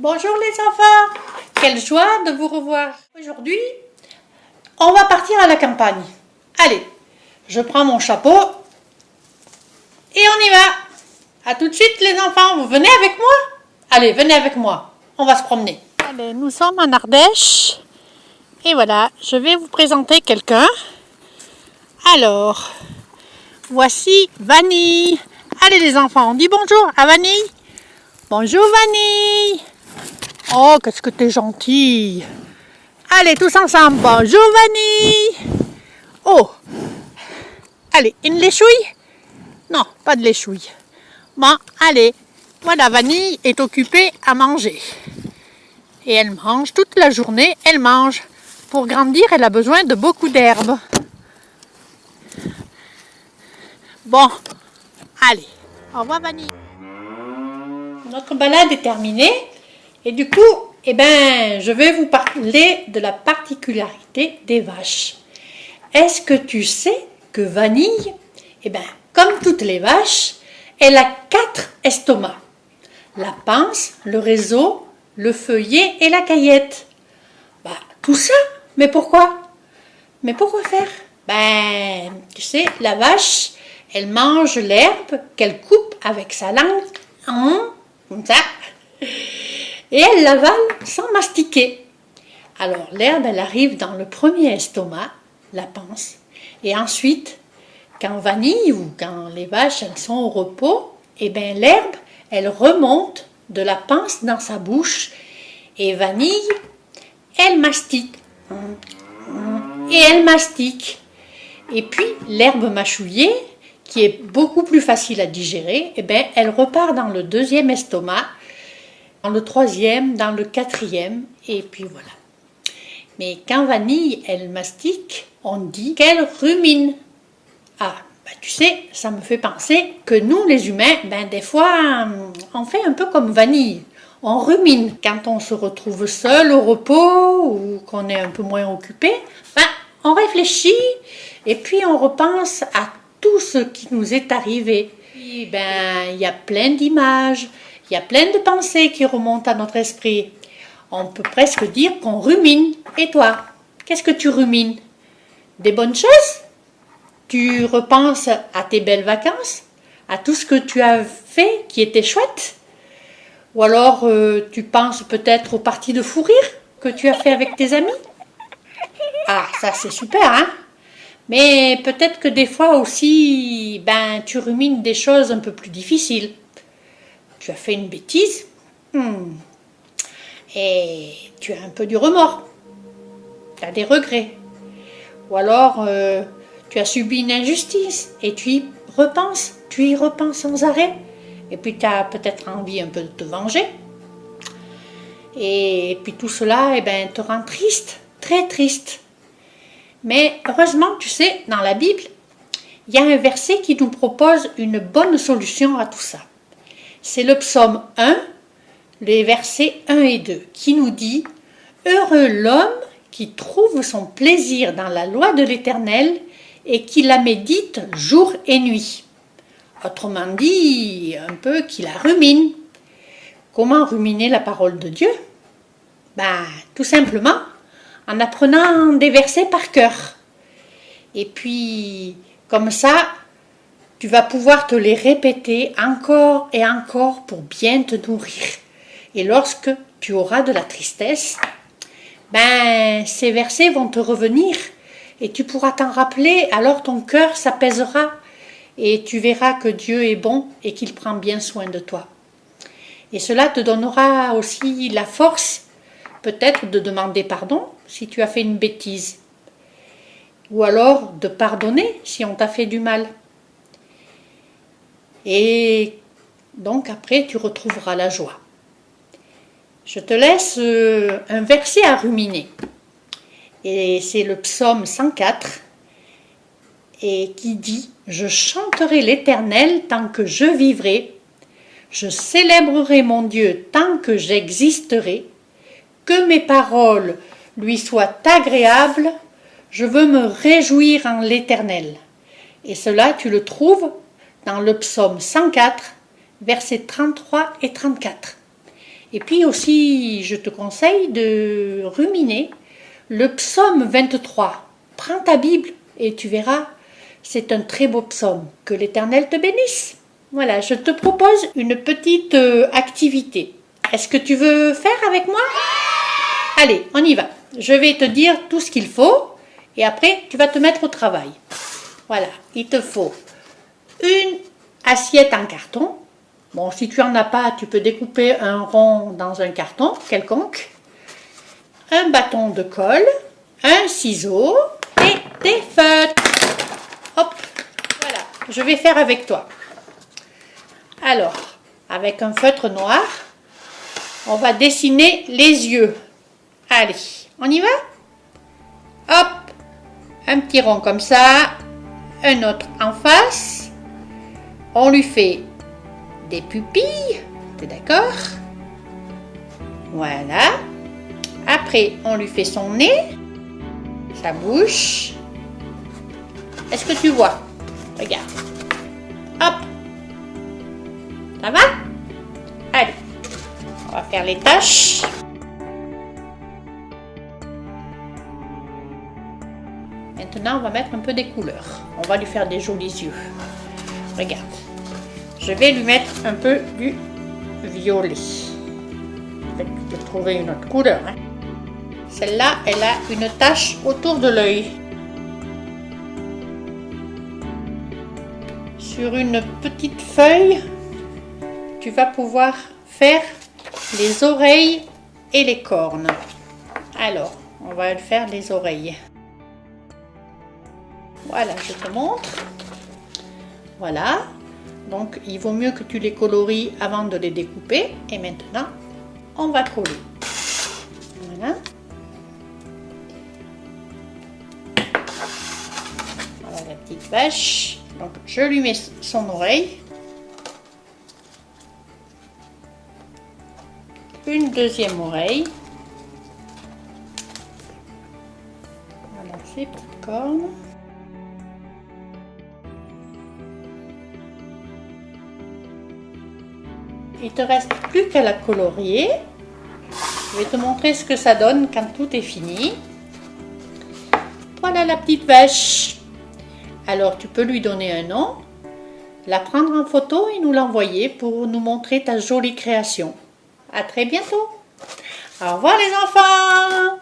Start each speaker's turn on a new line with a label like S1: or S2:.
S1: Bonjour les enfants, quelle joie de vous revoir. Aujourd'hui, on va partir à la campagne. Allez, je prends mon chapeau et on y va. À tout de suite les enfants, vous venez avec moi? Allez, venez avec moi, on va se promener. Allez, nous sommes en Ardèche et voilà, je vais vous présenter quelqu'un. Alors, voici Vanille. Allez les enfants, on dit bonjour à Vanille. Bonjour Vanille. Oh, qu'est-ce que t'es gentille. Allez, tous ensemble. Bonjour Vanille. Oh. Allez, une léchouille? Non, pas de léchouille. Bon, allez. Voilà, Vanille est occupée à manger. Et elle mange toute la journée, elle mange. Pour grandir, elle a besoin de beaucoup d'herbe. Bon, allez. Au revoir Vanille. Notre balade est terminée. Et du coup, je vais vous parler de la particularité des vaches. Est-ce que tu sais que Vanille, comme toutes les vaches, elle a 4 estomacs. La panse, le réseau, le feuillet et la caillette. Tout ça, mais pourquoi? Mais pourquoi faire? Tu sais, la vache, elle mange l'herbe qu'elle coupe avec sa langue, comme ça. Et elle l'avale sans mastiquer. Alors l'herbe, elle arrive dans le premier estomac, la panse, et ensuite, quand Vanille ou quand les vaches elles sont au repos, l'herbe, elle remonte de la panse dans sa bouche, et Vanille, elle mastique. Et elle mastique. Et puis l'herbe mâchouillée, qui est beaucoup plus facile à digérer, elle repart dans le deuxième estomac, dans le troisième, dans le quatrième, et puis voilà. Mais quand Vanille, elle mastique, on dit qu'elle rumine. Tu sais, ça me fait penser que nous, les humains, des fois, on fait un peu comme Vanille. On rumine. Quand on se retrouve seul au repos, ou qu'on est un peu moins occupé, on réfléchit, et puis on repense à tout ce qui nous est arrivé. Il y a plein d'images, il y a plein de pensées qui remontent à notre esprit. On peut presque dire qu'on rumine. Et toi, qu'est-ce que tu rumines? Des bonnes choses? Tu repenses à tes belles vacances? À tout ce que tu as fait qui était chouette? Ou alors tu penses peut-être aux parties de fou rire que tu as fait avec tes amis? Ah, ça c'est super, hein? Mais peut-être que des fois aussi, tu rumines des choses un peu plus difficiles. Tu as fait une bêtise et tu as un peu du remords. Tu as des regrets. Ou alors, tu as subi une injustice et tu y repenses sans arrêt. Et puis tu as peut-être envie un peu de te venger. Et puis tout cela te rend triste, très triste. Mais heureusement, tu sais, dans la Bible, il y a un verset qui nous propose une bonne solution à tout ça. C'est le psaume 1, les versets 1 et 2, qui nous dit « Heureux l'homme qui trouve son plaisir dans la loi de l'Éternel et qui la médite jour et nuit. » Autrement dit, un peu qui la rumine. Comment ruminer la parole de Dieu? Tout simplement en apprenant des versets par cœur. Et puis, comme ça, tu vas pouvoir te les répéter encore et encore pour bien te nourrir. Et lorsque tu auras de la tristesse, ces versets vont te revenir et tu pourras t'en rappeler, alors ton cœur s'apaisera et tu verras que Dieu est bon et qu'il prend bien soin de toi. Et cela te donnera aussi la force, peut-être de demander pardon si tu as fait une bêtise, ou alors de pardonner si on t'a fait du mal. Et donc après, tu retrouveras la joie. Je te laisse un verset à ruminer. Et c'est le psaume 104, et qui dit « Je chanterai l'Éternel tant que je vivrai, je célébrerai mon Dieu tant que j'existerai, que mes paroles lui soient agréables, je veux me réjouir en l'Éternel. » Et cela, tu le trouves dans le psaume 104, versets 33 et 34. Et puis aussi, je te conseille de ruminer le psaume 23. Prends ta Bible et tu verras, c'est un très beau psaume. Que l'Éternel te bénisse. Voilà, je te propose une petite activité. Est-ce que tu veux faire avec moi? Allez, on y va. Je vais te dire tout ce qu'il faut et après, tu vas te mettre au travail. Voilà, il te faut une assiette en carton. Bon, si tu n'en as pas, tu peux découper un rond dans un carton quelconque. Un bâton de colle, un ciseau et des feutres. Hop, voilà, je vais faire avec toi. Alors, avec un feutre noir, on va dessiner les yeux. Allez, on y va? Hop, un petit rond comme ça, un autre en face. On lui fait des pupilles, t'es d'accord? Voilà. Après, on lui fait son nez, sa bouche. Est-ce que tu vois? Regarde. Hop. Ça va? Allez, on va faire les taches. Maintenant, on va mettre un peu des couleurs. On va lui faire des jolis yeux. Regarde. Je vais lui mettre un peu du violet. Je vais trouver une autre couleur. Hein. Celle-là, elle a une tache autour de l'œil. Sur une petite feuille, tu vas pouvoir faire les oreilles et les cornes. Alors, on va faire les oreilles. Voilà, je te montre. Voilà. Donc, il vaut mieux que tu les colories avant de les découper. Et maintenant, on va coller. Voilà. Voilà la petite vache. Donc, je lui mets son oreille. Une deuxième oreille. Voilà ces petites cornes. Il te reste plus qu'à la colorier. Je vais te montrer ce que ça donne quand tout est fini. Voilà la petite vache. Alors tu peux lui donner un nom, la prendre en photo et nous l'envoyer pour nous montrer ta jolie création. À très bientôt. Au revoir les enfants.